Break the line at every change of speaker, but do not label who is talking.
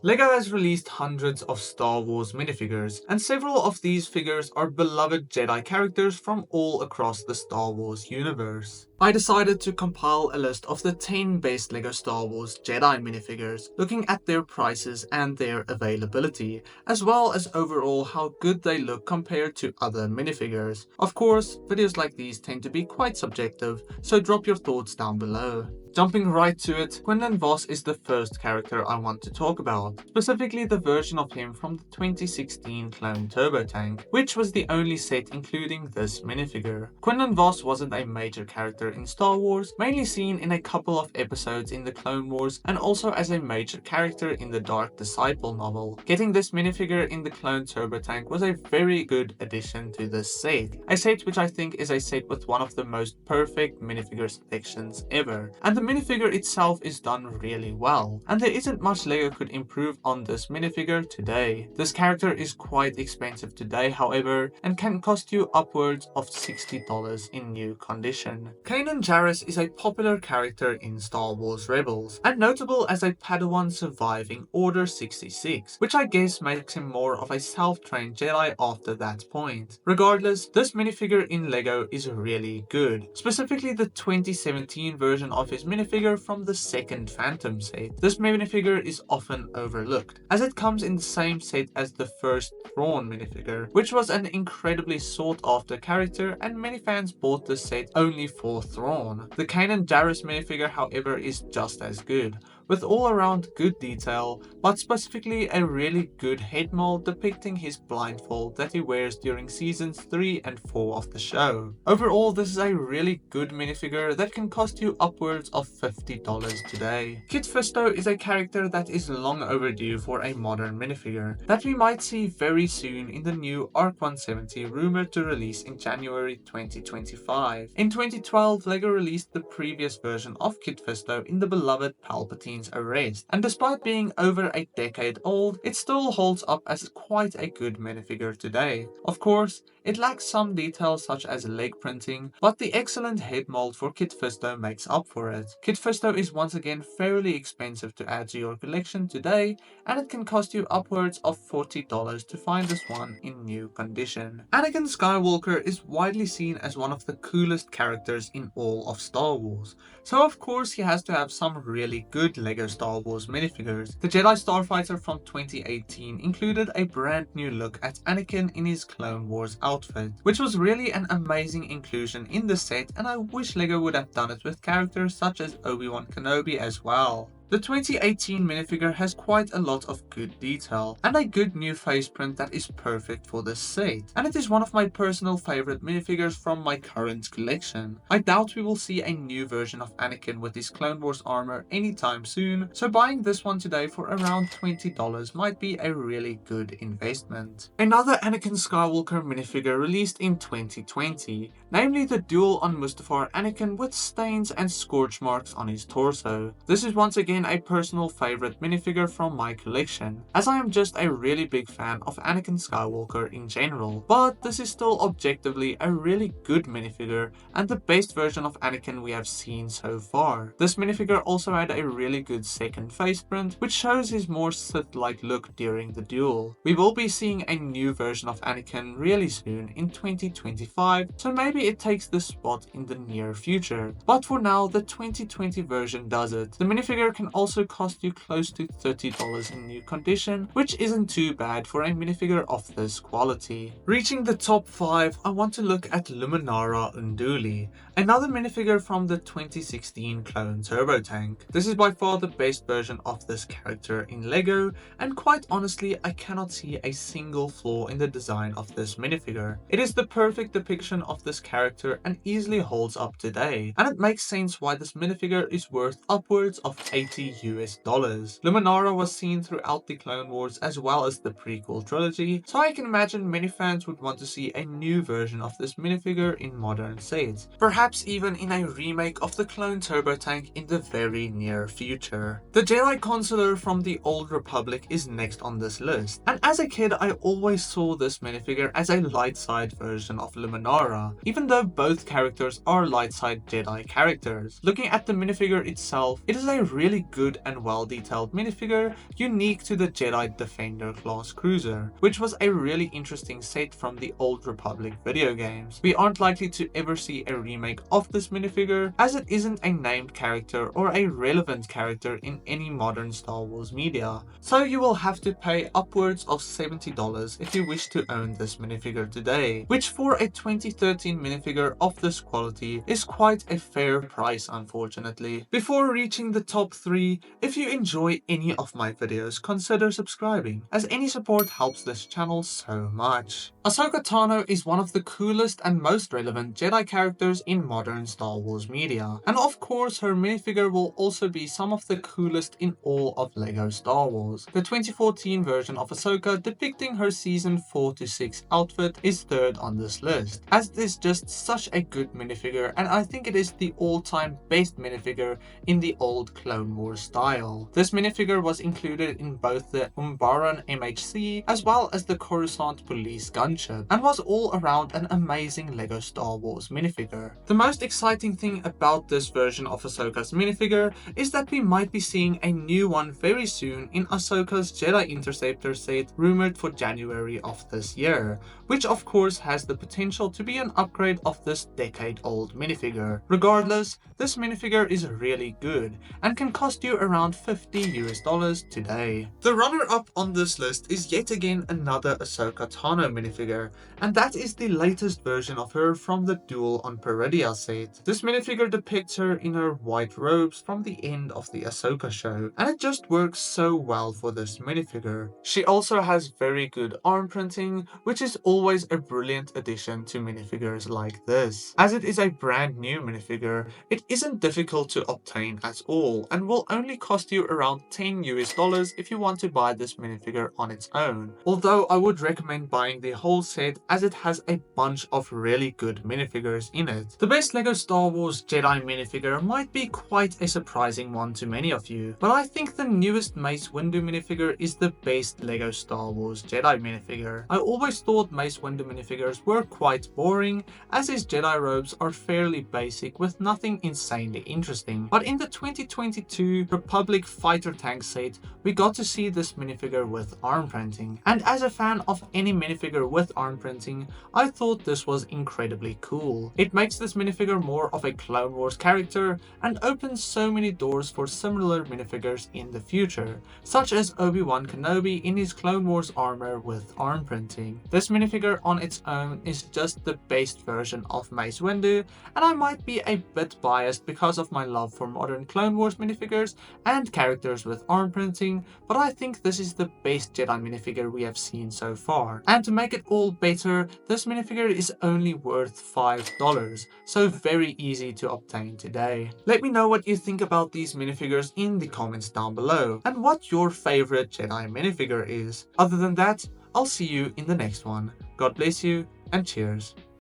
Lego has released hundreds of Star Wars minifigures, and several of these figures are beloved Jedi characters from all across the Star Wars universe. I decided to compile a list of the 10 best Lego Star Wars Jedi minifigures, looking at their prices and their availability, as well as overall how good they look compared to other minifigures. Of course, videos like these tend to be quite subjective, so drop your thoughts down below. Jumping right to it, Quinlan Vos is the first character I want to talk about, specifically the version of him from the 2016 Clone Turbo Tank, which was the only set including this minifigure. Quinlan Vos wasn't a major character in Star Wars, mainly seen in a couple of episodes in the Clone Wars and also as a major character in the Dark Disciple novel. Getting this minifigure in the Clone Turbo Tank was a very good addition to this set, a set which I think is a set with one of the most perfect minifigure selections ever, and the minifigure itself is done really well, and there isn't much Lego could improve on this minifigure today. This character is quite expensive today, however, and can cost you upwards of $60 in new condition. Kanan Jarrus is a popular character in Star Wars Rebels, and notable as a Padawan surviving Order 66, which I guess makes him more of a self-trained Jedi after that point. Regardless, this minifigure in Lego is really good, specifically the 2017 version of his minifigure from the second Phantom set. This minifigure is often overlooked, as it comes in the same set as the first Thrawn minifigure, which was an incredibly sought after character, and many fans bought this set only for Thrawn. The Kanan Jarrus minifigure, however, is just as good, with all around good detail, but specifically a really good head mold depicting his blindfold that he wears during seasons 3 and 4 of the show. Overall, this is a really good minifigure that can cost you upwards of $50 today. Kit Fisto is a character that is long overdue for a modern minifigure that we might see very soon in the new ARC 170 rumored to release in January 2025. In 2012, Lego released the previous version of Kit Fisto in the beloved Palpatine's Arrest, and despite being over a decade old, it still holds up as quite a good minifigure today. Of course, it lacks some details such as leg printing, but the excellent head mold for Kit Fisto makes up for it. Kit Fisto is once again fairly expensive to add to your collection today, and it can cost you upwards of $40 to find this one in new condition. Anakin Skywalker is widely seen as one of the coolest characters in all of Star Wars, so of course he has to have some really good Lego Star Wars minifigures. The Jedi Starfighter from 2018 included a brand new look at Anakin in his Clone Wars outfit, which was really an amazing inclusion in the set, and I wish Lego would have done it with characters such as Obi-Wan Kenobi as well. The 2018 minifigure has quite a lot of good detail and a good new face print that is perfect for this set, and it is one of my personal favorite minifigures from my current collection. I doubt we will see a new version of Anakin with his Clone Wars armor anytime soon, so buying this one today for around $20 might be a really good investment. Another Anakin Skywalker minifigure released in 2020, namely the dual on Mustafar Anakin with stains and scorch marks on his torso. This is once again a personal favorite minifigure from my collection, as I am just a really big fan of Anakin Skywalker in general, but this is still objectively a really good minifigure and the best version of Anakin we have seen so far. This minifigure also had a really good second face print, which shows his more Sith-like look during the duel. We will be seeing a new version of Anakin really soon in 2025, so maybe it takes this spot in the near future, but for now the 2020 version does it. The minifigure can also cost you close to $30 in new condition, which isn't too bad for a minifigure of this quality. Reaching the top 5, I want to look at Luminara Unduli, another minifigure from the 2016 Clone Turbo Tank. This is by far the best version of this character in Lego, and quite honestly I cannot see a single flaw in the design of this minifigure. It is the perfect depiction of this character and easily holds up today, and it makes sense why this minifigure is worth upwards of $80 US. Luminara was seen throughout the Clone Wars as well as the prequel trilogy, so I can imagine many fans would want to see a new version of this minifigure in modern sets, perhaps even in a remake of the Clone Turbo Tank in the very near future. The Jedi Consular from the Old Republic is next on this list, and as a kid I always saw this minifigure as a light side version of Luminara, even though both characters are light side Jedi characters. Looking at the minifigure itself, it is a really really good and well-detailed minifigure unique to the Jedi Defender class cruiser, which was a really interesting set from the Old Republic video games. We aren't likely to ever see a remake of this minifigure, as it isn't a named character or a relevant character in any modern Star Wars media, so you will have to pay upwards of $70 if you wish to own this minifigure today, which for a 2013 minifigure of this quality is quite a fair price, unfortunately. Before reaching the top 3, if you enjoy any of my videos, consider subscribing, as any support helps this channel so much. Ahsoka Tano is one of the coolest and most relevant Jedi characters in modern Star Wars media, and of course her minifigure will also be some of the coolest in all of Lego Star Wars. The 2014 version of Ahsoka depicting her season 4 to 6 outfit is third on this list, as it is just such a good minifigure, and I think it is the all-time best minifigure in the old Clone Wars style. This minifigure was included in both the Umbaran MHC as well as the Coruscant Police gunship, and was all around an amazing Lego Star Wars minifigure. The most exciting thing about this version of Ahsoka's minifigure is that we might be seeing a new one very soon in Ahsoka's Jedi Interceptor set, rumored for January of this year, which of course has the potential to be an upgrade of this decade-old minifigure. Regardless, this minifigure is really good and can cost you around $50 today. The runner-up on this list is yet again another Ahsoka Tano minifigure, and that is the latest version of her from the Duel on Peridea set. This minifigure depicts her in her white robes from the end of the Ahsoka show, and it just works so well for this minifigure. She also has very good arm printing, which is always a brilliant addition to minifigures like this. As it is a brand new minifigure, it isn't difficult to obtain at all, and will only cost you around $10 if you want to buy this minifigure on its own. Although I would recommend buying the whole set, as it has a bunch of really good minifigures in it. The best Lego Star Wars Jedi minifigure might be quite a surprising one to many of you, but I think the newest Mace Windu minifigure is the best Lego Star Wars Jedi minifigure. I always thought Mace Windu minifigures were quite boring, as his Jedi robes are fairly basic with nothing insanely interesting, but in the 2022 Republic fighter tank set, we got to see this minifigure with arm printing, and as a fan of any minifigure with arm printing, I thought this was incredibly cool. It makes this minifigure more of a Clone Wars character and opens so many doors for similar minifigures in the future, such as Obi-Wan Kenobi in his Clone Wars armor with arm printing. This minifigure on its own is just the best version of Mace Windu, and I might be a bit biased because of my love for modern Clone Wars minifigures and characters with arm printing, but I think this is the best Jedi minifigure we have seen so far. And to make it all better, this minifigure is only worth $5, so very easy to obtain today. Let me know what you think about these minifigures in the comments down below, and what your favorite Jedi minifigure is. Other than that, I'll see you in the next one. God bless you, and cheers.